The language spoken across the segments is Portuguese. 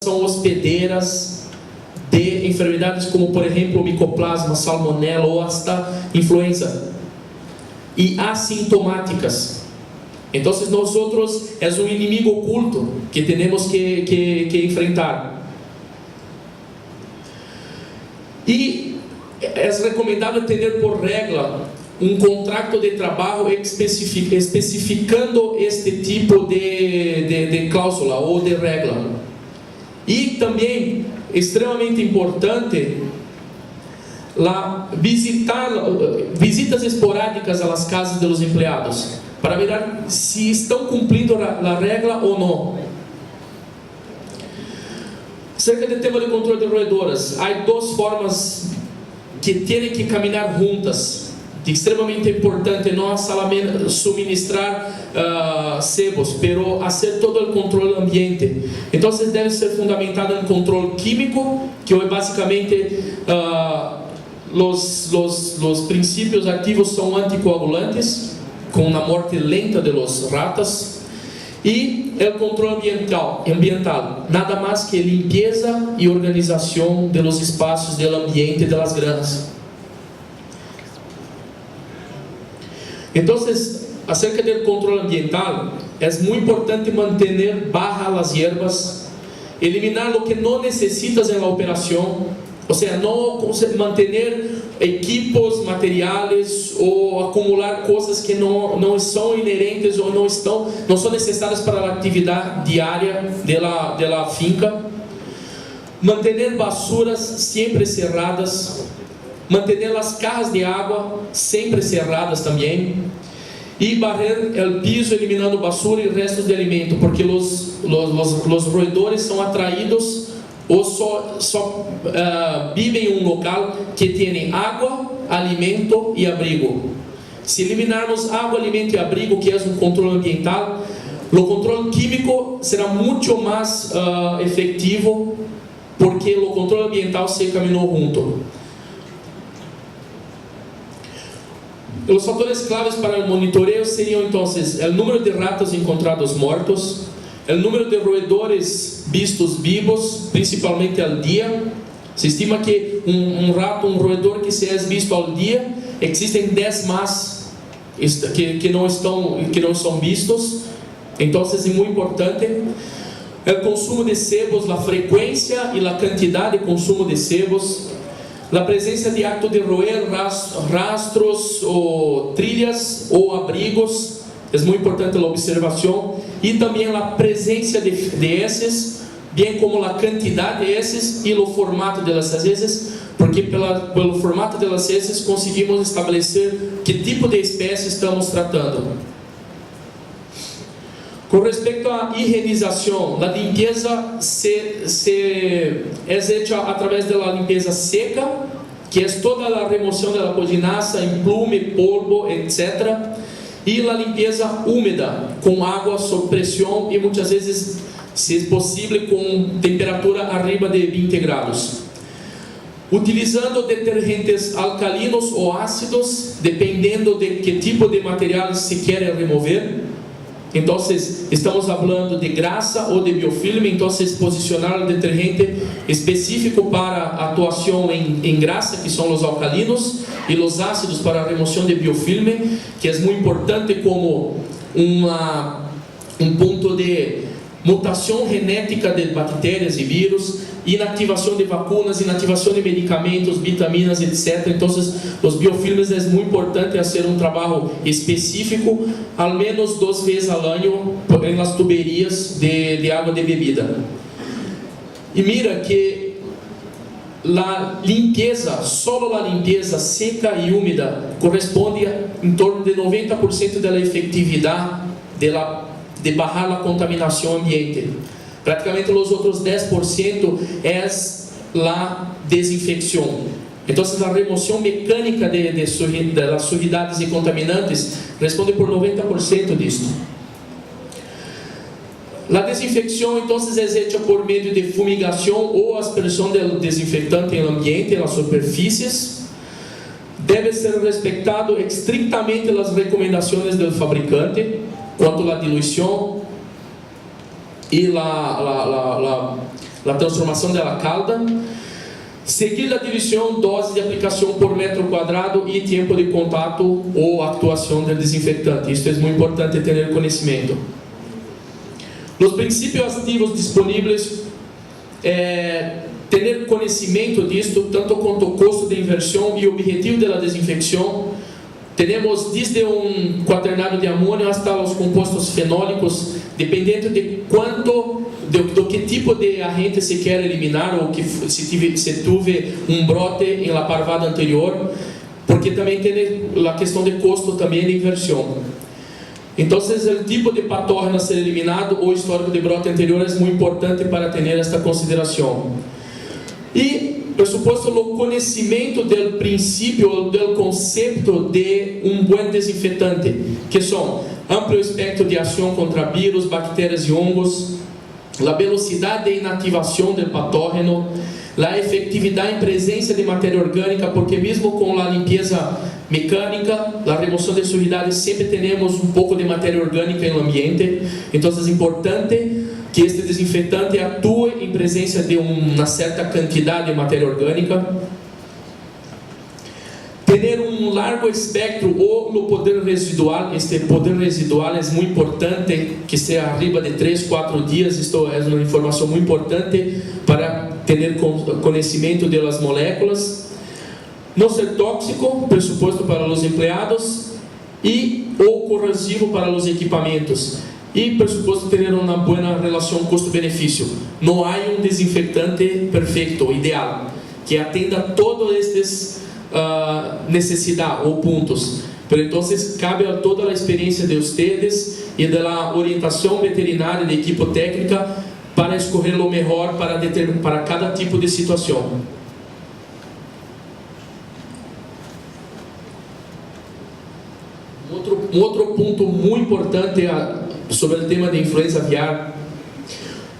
são hospedeiras de enfermedades como, por exemplo, micoplasma, salmonela ou hasta influenza, e asintomáticas. Então, nós é um inimigo oculto que temos que enfrentar. E é recomendável ter por regra um contrato de trabalho especificando este tipo de cláusula ou de regra. E também, extremamente importante, visitas esporádicas às casas dos empregados, para ver se estão cumprindo a regra ou não. Cerca do tema de controle de roedoras, há duas formas que têm que caminhar juntas. Extremamente importante não solamente suministrar sebos, pero hacer todo o controle ambiente. Então, deve ser fundamentado em controle químico, que é basicamente os princípios ativos são anticoagulantes, com a morte lenta de los ratas, e o controle ambiental, nada mais que limpeza e organização de los espaços do ambiente de las granjas. Então, acerca do controle ambiental, é muito importante manter bajas as hierbas, eliminar o que não necessitas na operação, ou seja, não manter equipos, materiais ou acumular coisas que não são inerentes ou não são necessárias para a atividade diária da finca, manter basuras sempre cerradas, manter as cajas de água sempre cerradas também, e barrer o piso eliminando basura e restos de alimento, porque os roedores são atraídos ou só vivem em um local que tem água, alimento e abrigo. Se eliminarmos água, alimento e abrigo, que é um controle ambiental, o controle químico será muito mais efetivo, porque o controle ambiental se caminhou junto. Os fatores claves para o monitoreio seriam, então, o número de ratas encontrados mortos, o número de roedores vistos vivos, principalmente ao dia. Se estima que um roedor que se é visto ao dia, existem 10 mais que não são vistos. Então, é muito importante. O consumo de sebos, a frequência e a quantidade de consumo de sebos. A presença de acto de roer, rastros ou trilhas ou abrigos, é muito importante a observação, e também a presença de heces, bem como a quantidade de heces e o formato das heces, porque pelo formato das heces conseguimos estabelecer que tipo de espécie estamos tratando. Com respeito à higienização, a limpeza é feita através da limpeza seca, que é toda a remoção da codinaça, emplume, polvo, etc. E a limpeza úmida, com água sob pressão e muitas vezes, se possível, com temperatura acima de 20 graus. Utilizando detergentes alcalinos ou ácidos, dependendo de que tipo de material se quer remover. Então, estamos falando de grasa ou de biofilme. Então, posicionar o detergente específico para atuação em grasa, que são os alcalinos, e os ácidos para a remoção de biofilme, que é muito importante como um ponto de mutação genética de bactérias e vírus, inativação de vacunas, inativação de medicamentos, vitaminas, etc. Então, os biofilmes é muito importante fazer um trabalho específico, ao menos 2 vezes ao ano, nas tuberias de água de bebida. E mira que a limpeza, só a limpeza seca e úmida, corresponde a em torno de 90% da efetividade de barrar a contaminação ambiente. Praticamente os outros 10% é a desinfecção. Então, a remoção mecânica das sujidades e contaminantes responde por 90% disso. A desinfecção, então, é feita por meio de fumigação ou aspersão do desinfectante no ambiente, nas superfícies. Deve ser respeitado estritamente as recomendações do fabricante quanto à diluição e a transformação da calda, seguir a divisão, dose de aplicação por metro quadrado e tempo de contato ou atuação do desinfectante. Isso é muito importante ter conhecimento. Os princípios ativos disponíveis, ter conhecimento disto, tanto quanto o custo de inversão e o objetivo da desinfecção. Temos desde quaternário de amônio até os compostos fenólicos, dependendo de quanto, do que tipo de agente se quer eliminar, ou que se tuve brote em la parvada anterior, porque também tem a questão de custo também de inversão. Então, o tipo de patógeno a ser eliminado ou histórico de brote anterior é muito importante para ter esta consideração. E, por suposto, o conhecimento do princípio, do conceito de bom desinfetante, que são amplo espectro de ação contra vírus, bactérias e hongos, a velocidade de inativação do patógeno, a efetividade em presença de matéria orgânica, porque mesmo com a limpeza mecânica, a remoção de sujidades, sempre temos pouco de matéria orgânica no ambiente. Então é importante que este desinfetante atue em presença de uma certa quantidade de matéria orgânica. Ter largo espectro ou o poder residual. Este poder residual é muito importante, que seja arriba de 3-4 dias. Isto é uma informação muito importante para ter conhecimento das moléculas. Não ser tóxico, pressuposto para os empregados, e ou corrosivo para os equipamentos. E pressuposto ter uma boa relação custo-benefício. Não há desinfectante perfeito, ideal, que atenda todos estes necessidades ou pontos. Pero então, cabe a toda a experiência de vocês e da orientação veterinária da equipe técnica para escolher o melhor para cada tipo de situação. Outro ponto muito importante sobre o tema de influenza aviar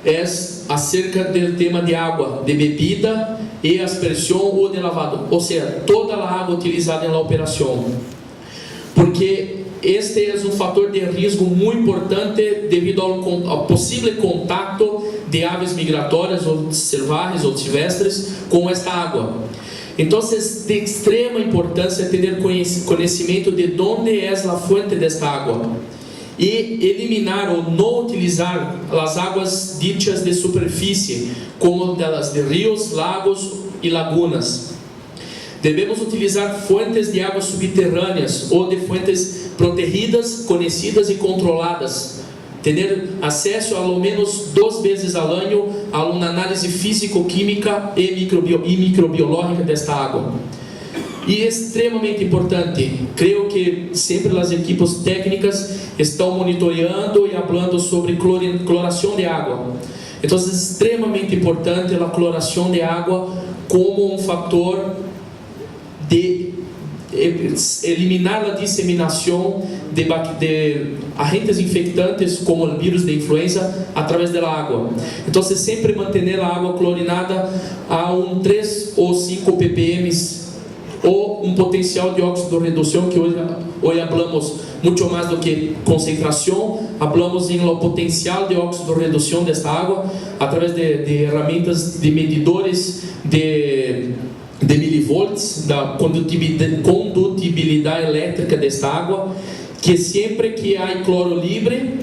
é acerca do tema de água, de bebida e aspersão ou de lavado, ou seja, toda a água utilizada na operação, porque este é fator de risco muito importante devido ao possível contato de aves migratórias ou selvagens ou silvestres com esta água. Então, de extrema importância ter conhecimento de onde é a fonte desta água e eliminar ou não utilizar as águas ditas de superfície, como delas de rios, lagos e lagunas. Devemos utilizar fontes de águas subterrâneas ou de fontes protegidas, conhecidas e controladas. Ter acesso ao menos 2 vezes ao ano a uma análise físico-química e microbiológica desta água. E extremamente importante, creio que sempre as equipes técnicas estão monitoreando e falando sobre cloração de água. Então é extremamente importante a cloração de água como fator de eliminar a disseminação de agentes infectantes como o vírus de influenza através da água. Então, sempre manter a água clorinada a 3 ou 5 ppm ou potencial de óxido de redução, que hoje falamos muito mais do que concentração, falamos em potencial de óxido de redução desta água através de ferramentas de medidores de milivolts, da condutibilidade elétrica desta água, que sempre que há cloro livre,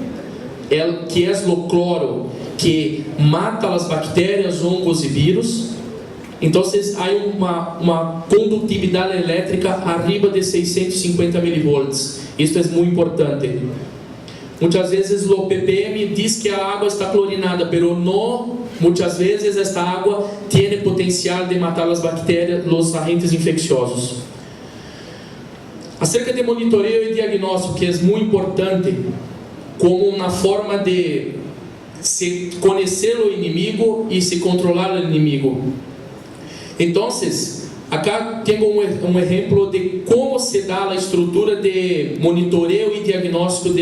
que é o cloro que mata as bactérias, hongos e vírus. Então, há uma condutibilidade elétrica arriba de 650 milivolts. Isso é muito importante. Muitas vezes o ppm diz que a água está clorinada, pero não. Muitas vezes esta água tem potencial de matar as bactérias, os agentes infecciosos. Acerca de monitoreio e diagnóstico, que é muito importante, como uma forma de se conhecer o inimigo e se controlar o inimigo. Então, acá tenho um exemplo de como se dá a estrutura de monitoreio e diagnóstico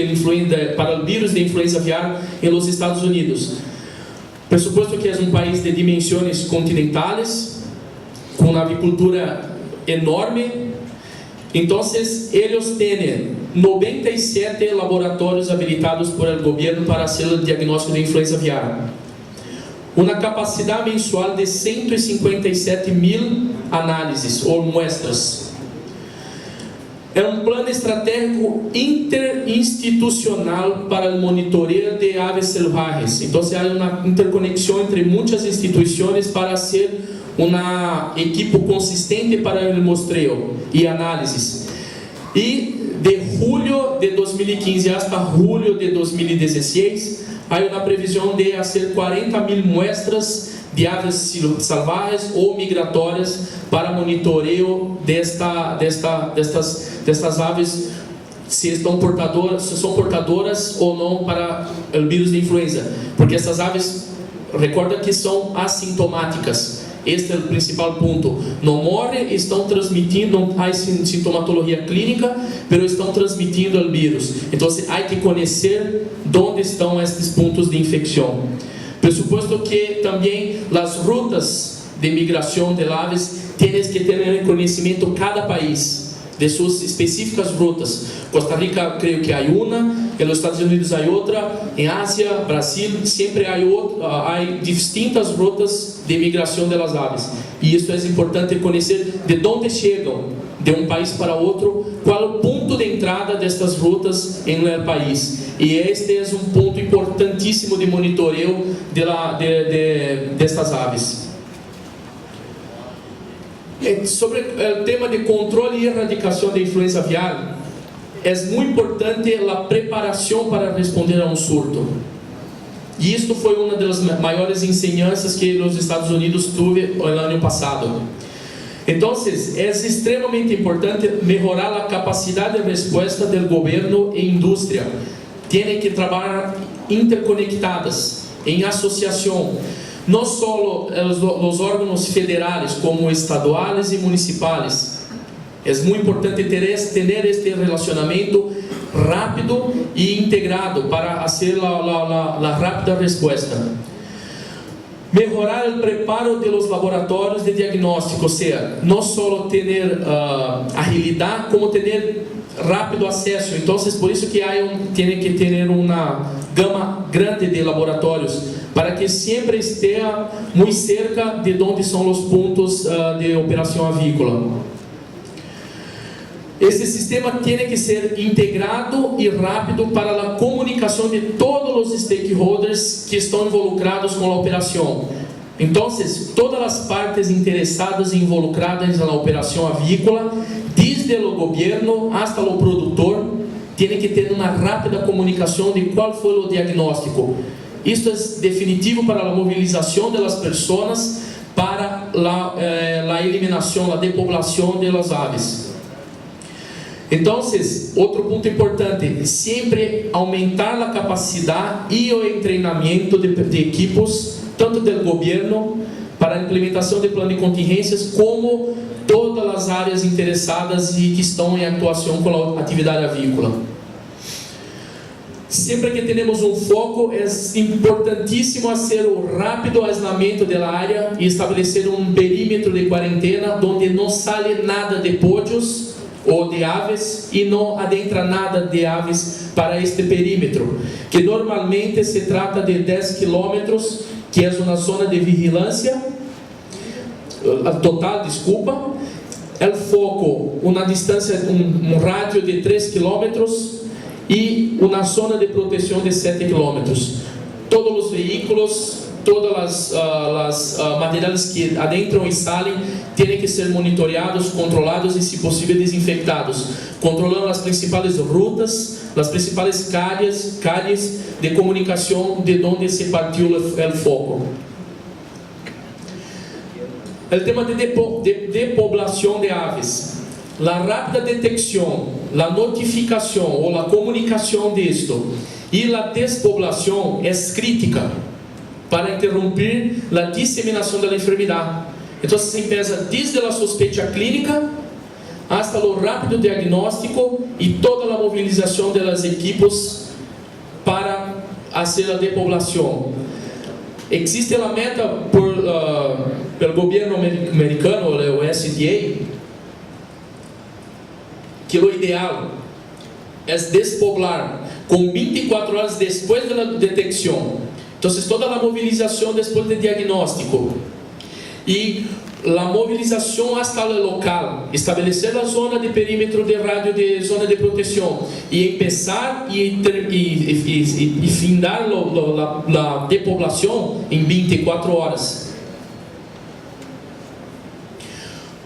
para o vírus de influenza aviar nos Estados Unidos. Pressuposto que é um país de dimensões continentais, com uma avicultura enorme. Então, eles têm 97 laboratórios habilitados por el governo para hacer o diagnóstico de influenza aviar. uma capacidade mensual de 157 mil análises ou muestras. É um plano estratégico interinstitucional para o monitoreio de aves selvagens. Então, há uma interconexão entre muitas instituições para ser uma equipe consistente para o mostreio e análises. E de julho de 2015 até julho de 2016, há uma previsão de fazer 40 mil muestras de aves selvagens ou migratórias para monitoreio destas aves, se são portadoras ou não para o vírus de influenza, porque essas aves, recorda que são assintomáticas. Este é o principal ponto. Não morrem, estão transmitindo, não há sintomatologia clínica, mas estão transmitindo o vírus. Então, há que conhecer onde estão estes pontos de infecção. Presuposto que também as rutas de migração de aves tienes que ter conhecimento cada país de suas específicas rutas. Costa Rica, creio que há uma, nos Estados Unidos há outra, em Ásia, Brasil, sempre há distintas rutas de migração das aves. E isso é importante conhecer de onde chegam, de um país para outro, qual é o ponto de entrada destas rutas em um país. E este é um ponto importantíssimo de monitoreio destas aves. Sobre o tema de controle e erradicação da influenza aviar, é muito importante a preparação para responder a um surto. E isto foi uma das maiores ensinanças que os Estados Unidos teve no ano passado. Então, é extremamente importante melhorar a capacidade de resposta do governo e indústria. Tem que trabalhar interconectadas, em associação. Não só os órgãos federais, como estaduais e municipais. É muito importante ter este relacionamento rápido e integrado para fazer a rápida resposta. Melhorar o preparo dos laboratórios de diagnóstico, ou seja, não só ter agilidade, como ter rápido acesso. Então, por isso que tem que ter uma gama grande de laboratórios, para que sempre esteja muito cerca de onde são os pontos de operação avícola. Esse sistema tem que ser integrado e rápido para a comunicação de todos os stakeholders que estão involucrados com a operação. Então, todas as partes interessadas e involucradas na operação avícola, desde o governo até o produtor, tem que ter uma rápida comunicação de qual foi o diagnóstico. Isto é definitivo para a mobilização das pessoas para a eliminação, a depopulação das aves. Então, outro ponto importante, sempre aumentar a capacidade e o treinamento de equipos, tanto do governo, para a implementação de plano de contingências, como todas as áreas interessadas e que estão em atuação com a atividade avícola. Sempre que temos um foco, é importantíssimo fazer o rápido aislamento da área e estabelecer um perímetro de quarentena onde não sai nada de pódios ou de aves e não adentra nada de aves para este perímetro, que normalmente se trata de 10 quilômetros, que é uma zona de vigilância total, o foco, uma distância, um rádio de 3 quilômetros e uma zona de proteção de 7 quilômetros. Todos os veículos, todas as materiais que adentram e saem têm que ser monitoreados, controlados e, se possível, desinfectados, controlando as principais rutas, as principais calles de comunicação de onde se partiu o foco. O tema de depopulação de aves. A rápida detecção, a notificação ou a comunicação disto e a despoblação é crítica para interromper a disseminação da enfermidade. Então, se empieza desde a suspeita clínica até o rápido diagnóstico e toda a mobilização das equipes para fazer a depopulação. Existe a meta pelo governo americano, o USDA, que o ideal é despoblar com 24 horas depois da detecção, Entonces, toda a movilização depois do diagnóstico e a movilização hasta o local, estabelecer a zona de perímetro de rádio de zona de proteção e empezar e findar a depoblação em 24 horas.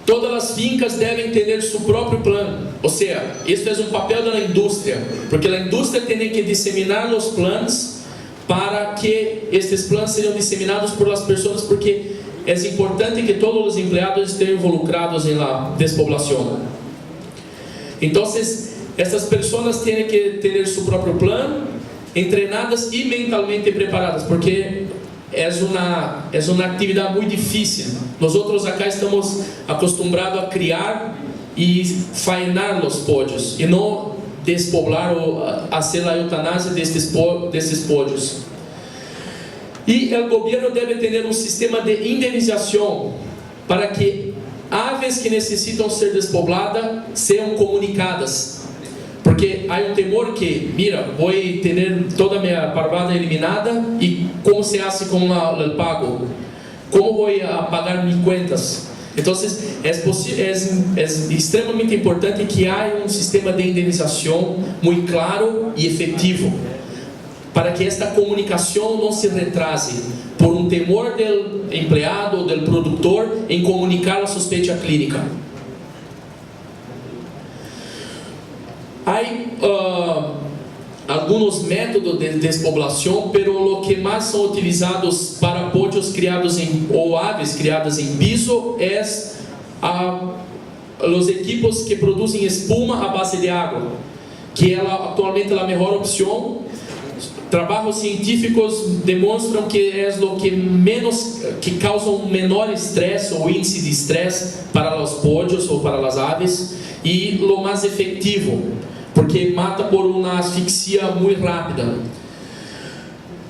Todas as fincas devem ter seu próprio plano, ou seja, este é um papel da indústria, porque a indústria tem que disseminar os planos para que estes planos sejam disseminados por as pessoas, porque é importante que todos os empregados estejam involucrados na despoblação. Então, essas pessoas têm que ter seu próprio plano, treinadas e mentalmente preparadas, porque é uma atividade muito difícil. Nós outros acá estamos acostumados a criar e faenar os pódios, e não despoblar ou fazer a eutanásia desses pódios. E o governo deve ter um sistema de indenização para que aves que necessitam ser despobladas sejam comunicadas. Porque há um temor que, mira, vou ter toda a minha parvada eliminada e como se faz com o pago? Como vou pagar minhas contas? Então, é extremamente importante que haja um sistema de indenização muito claro e efetivo, para que esta comunicação não se retrase por um temor do empregado ou do produtor em comunicar a suspeita clínica. Há alguns métodos de despoblação, pero o que mais são utilizados para pódios criados ou aves criadas em piso é os equipos que produzem espuma à base de água, que é atualmente a melhor opção. Trabalhos científicos demonstram que é o que causa um menor estresse ou índice de estresse para os pódios ou para as aves, e o mais efetivo, porque mata por uma asfixia muito rápida.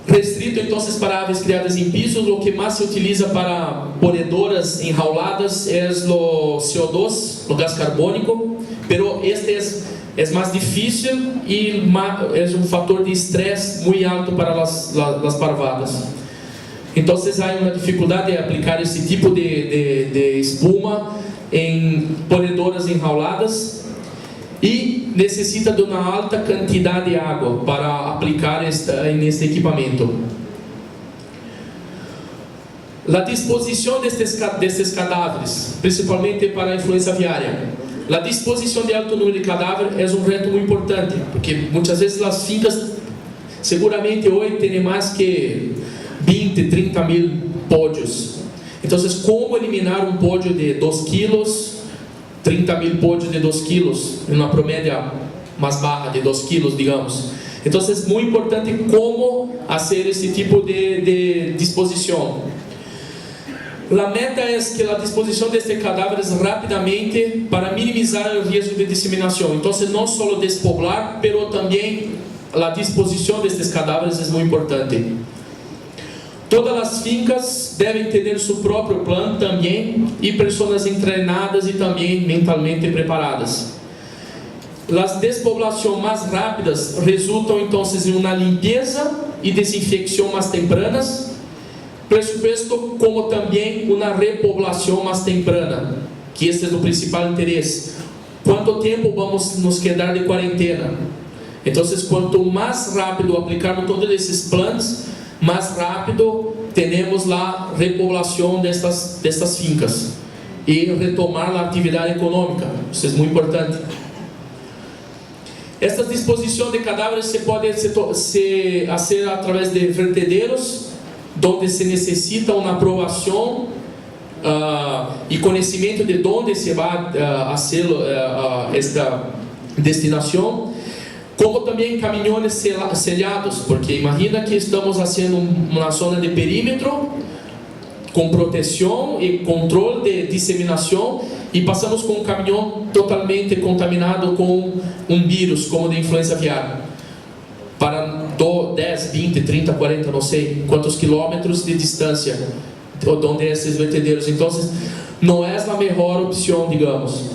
Restrito então para aves criadas em pisos, o que mais se utiliza para ponedoras enjauladas é o CO2, o gás carbônico, pero este é mais difícil e é um fator de estresse muito alto para as parvadas. Então, há uma dificuldade de aplicar esse tipo de espuma em ponedoras enjauladas e necessita de uma alta quantidade de água para aplicar neste equipamento. A disposição destes cadáveres, principalmente para a influenza aviária. A disposição de alto número de cadáveres é um reto muito importante, porque muitas vezes as fincas, seguramente hoje, têm mais que 20, 30 mil pódios. Então, como eliminar um pódio de 2 quilos, 30 mil pódios de 2 quilos, uma promédia mais baixa de 2 quilos, digamos. Então, é muito importante como fazer esse tipo de disposição. A meta é que a disposição destes cadáveres rapidamente para minimizar o risco de disseminação. Então, não só despoblar, mas também a disposição destes cadáveres é muito importante. Todas as fincas devem ter seu próprio plano também e pessoas treinadas e também mentalmente preparadas. As despoblações mais rápidas resultam então em uma limpeza e desinfecção mais tempranas, pressuposto como também uma repoblação mais temprana, que este é o principal interesse. Quanto tempo vamos nos quedar de quarentena? Então, quanto mais rápido aplicarmos todos esses planos, mais rápido teremos a repoblação destas fincas e retomar a atividade econômica. Isso é muito importante. Esta disposição de cadáveres se pode fazer através de vertedeiros, onde se necessita uma aprovação e conhecimento de onde se vai fazer esta destinação, como também caminhões selhados, porque imagina que estamos fazendo uma zona de perímetro com proteção e controle de disseminação e passamos com um caminhão totalmente contaminado com um vírus como de influenza aviária para 10, 20, 30, 40, não sei quantos quilômetros de distância de onde esses vertedeiros. Então, não é a melhor opção, digamos.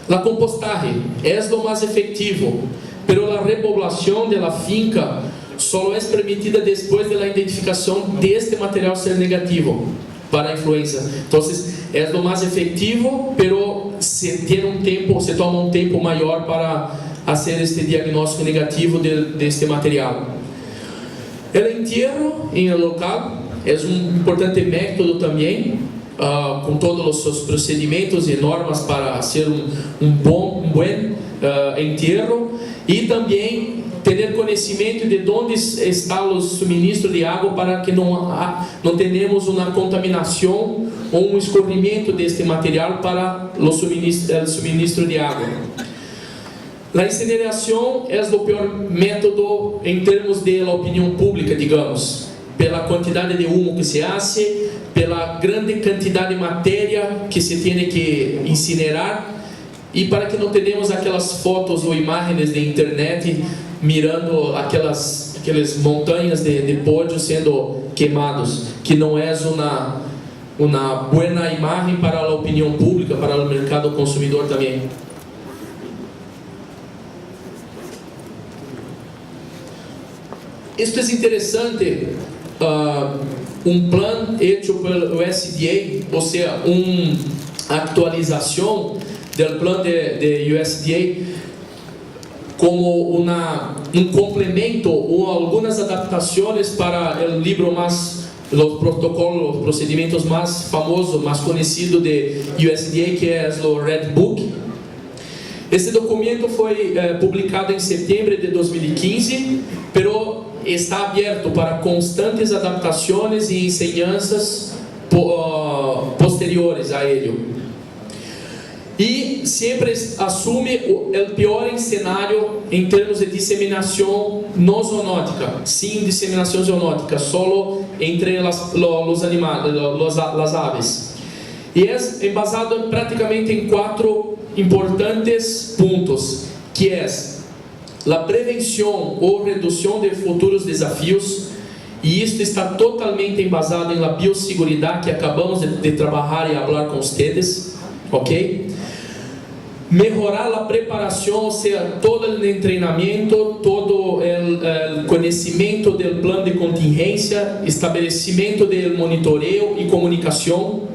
A compostagem é o mais efetivo, pero a repoblação da finca solo es permitida después de la identificación de este material ser negativo para a influenza. Entonces, é lo más efectivo, pero se toma um tempo maior para hacer este diagnóstico negativo de este material. El entierro en el local es un importante método también, com todos os seus procedimentos e normas para hacer um buen entierro, e também ter conhecimento de onde está o suministro de água para que não tenhamos uma contaminação ou um escorrimento deste material para o suministro de água. A incineração é o pior método em termos de opinião pública, digamos, pela quantidade de humo que se hace, pela grande quantidade de matéria que se tem que incinerar, e para que não tenhamos aquelas fotos ou imagens de internet mirando aquelas montanhas de pollo sendo queimados, que não é uma boa imagem para a opinião pública, para o mercado consumidor também. Isto é interessante, plano hecho pelo USDA, ou seja, atualização do plano de USDA, como complemento ou algumas adaptações para o livro mais, os protocolos, os procedimentos mais famosos, mais conhecidos de USDA, que é o Red Book. Esse documento foi publicado em setembro de 2015, pero está aberto para constantes adaptações e enseñanças posteriores a ele. E sempre assume o pior cenário em termos de disseminação não zoonótica, sem disseminação zoonótica, solo entre os animais, as aves. E é basado praticamente em 4 importantes pontos, que é a prevenção ou redução de futuros desafios, e isto está totalmente embasado na biosseguridade que acabamos de trabalhar e falar com vocês, ok? Mejorar a preparação, ou seja, todo o treinamento, todo o conhecimento do plano de contingência, estabelecimento do monitoreio e comunicação.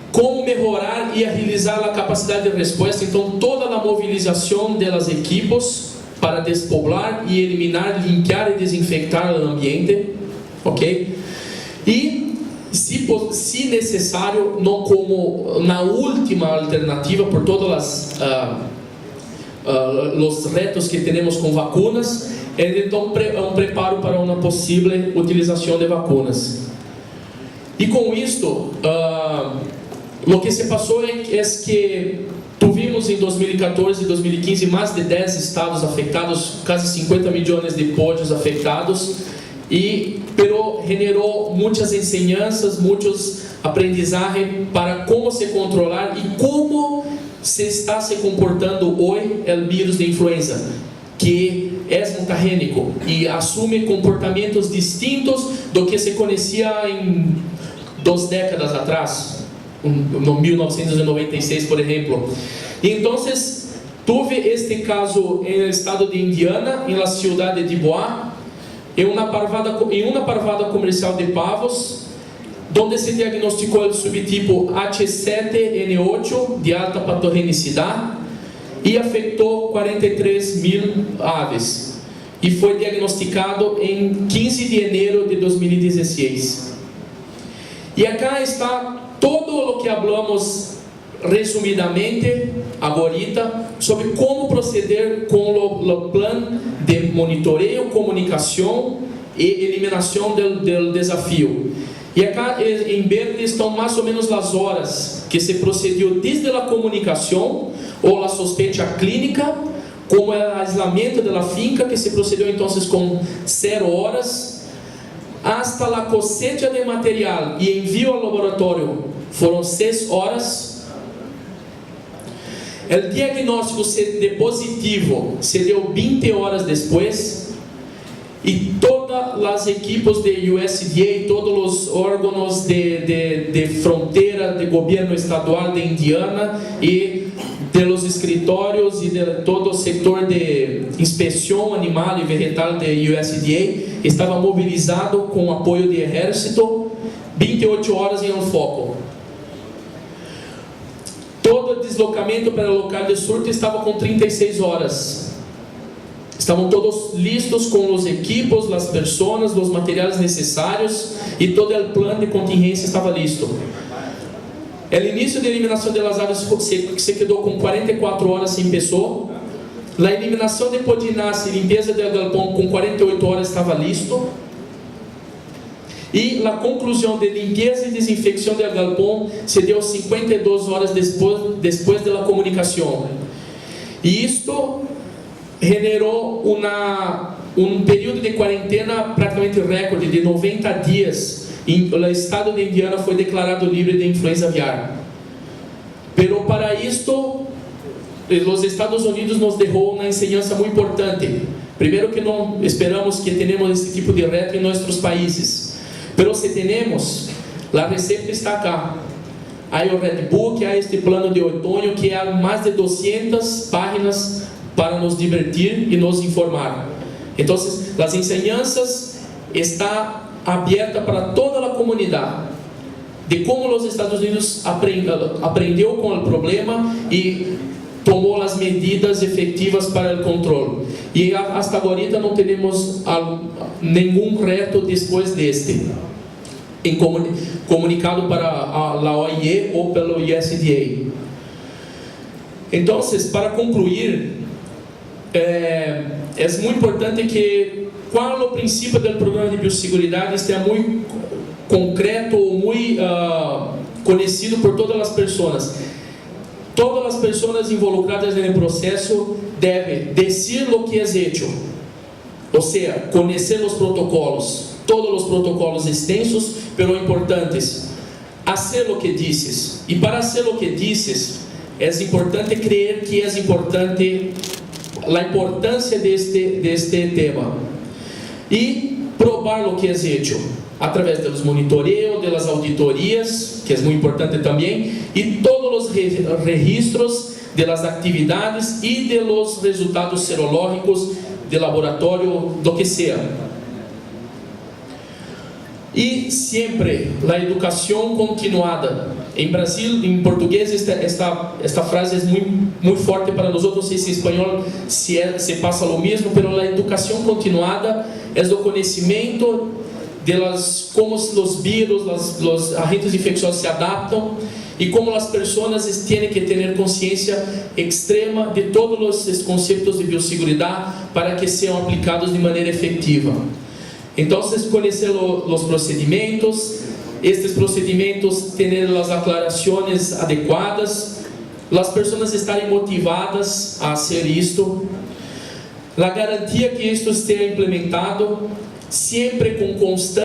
Como melhorar e agilizar a capacidade de resposta, então toda a mobilização das equipes para despoblar e eliminar, limpiar e desinfectar o ambiente, ok? E se necessário, não como na última alternativa por todos os retos que temos com vacunas, então preparo para uma possível utilização de vacunas. E com isto, o que se passou é que tivemos em 2014 e 2015 mais de 10 estados afetados, quase 50 milhões de pollos afetados, pero generou muitas enseñanças, muitos aprendizajes para como se controlar e como se está se comportando hoje o vírus de influenza, que é mutagênico e assume comportamentos distintos do que se conhecia em 2 décadas atrás, no 1996, por exemplo. E então, tive este caso no estado de Indiana, na cidade de Bois, em uma parvada comercial de pavos, onde se diagnosticou o subtipo H7N8 de alta patogenicidade e afetou 43.000 aves. E foi diagnosticado em 15 de janeiro de 2016. E acá está todo o que falamos resumidamente agora sobre como proceder com o plano de monitoreio, comunicação e eliminação do desafio. E acá em verde estão mais ou menos as horas que se procedeu desde a comunicação ou a suspeita clínica, como o aislamento da finca, que se procedeu então com 0 horas, hasta a cosecha de material e envio ao laboratório foram 6 horas. O diagnóstico de positivo se deu 20 horas depois, e todas as equipes de USDA, todos os órgãos de fronteira, de governo estadual de Indiana e de los escritórios e de todo o setor de inspeção animal e vegetal da USDA estava mobilizado com apoio do exército 28 horas em um foco. Todo deslocamento para o local de surto estava com 36 horas. Estavam todos listos com os equipos, as pessoas, os materiais necessários e todo o plano de contingência estava listo. O início da eliminação das aves se quedou com 44 horas sem pessoa. A eliminação de Podinás e limpeza do galpão com 48 horas estava listo. E a conclusão de limpeza e desinfecção do galpão se deu 52 horas depois da comunicação. E isto generou um período de quarentena praticamente recorde de 90 dias. O estado de Indiana foi declarado livre de influenza aviar. Pero para isto, os Estados Unidos nos deixou uma enseñanza muito importante. Primeiro, que não esperamos que tenhamos esse tipo de reto em nossos países. Pero se temos, a receita está cá. Há o Red Book, há este plano de outono que há mais de 200 páginas para nos divertir e nos informar. Então, as enseñanças estão aberta para toda a comunidade, de como os Estados Unidos aprendeu com o problema e tomou as medidas efetivas para o controle. E hasta agora não temos nenhum reto depois deste, comunicado para a OIE ou pelo USDA. Então, para concluir, é muito importante que qual o princípio do programa de biosseguridade esteja muito concreto ou muito conhecido por todas as pessoas. Todas as pessoas involucradas no processo devem dizer o que é hecho, ou seja, conhecer os protocolos, todos os protocolos extensos, pero importantes, fazer o que dizes. E para fazer o que dizes, é importante crer que é importante a importância deste tema. E provar o que é hecho através dos monitoreios, das auditorias, que é muito importante também, e todos os registros das atividades e dos resultados serológicos de laboratório, do que seja. E sempre a educação continuada. Em Brasil, em português, esta frase é muito forte para nós. Não sei se em espanhol se passa o mesmo, mas a educação continuada é o conhecimento de como os vírus, os agentes infecciosos se adaptam e como as pessoas têm que ter consciência extrema de todos os conceitos de biosseguridade para que sejam aplicados de maneira efetiva. Então, conhecer os procedimentos, estes procedimentos ter as aclarações adequadas, as pessoas estarem motivadas a fazer isto, a garantia que isto esteja implementado, sempre com constância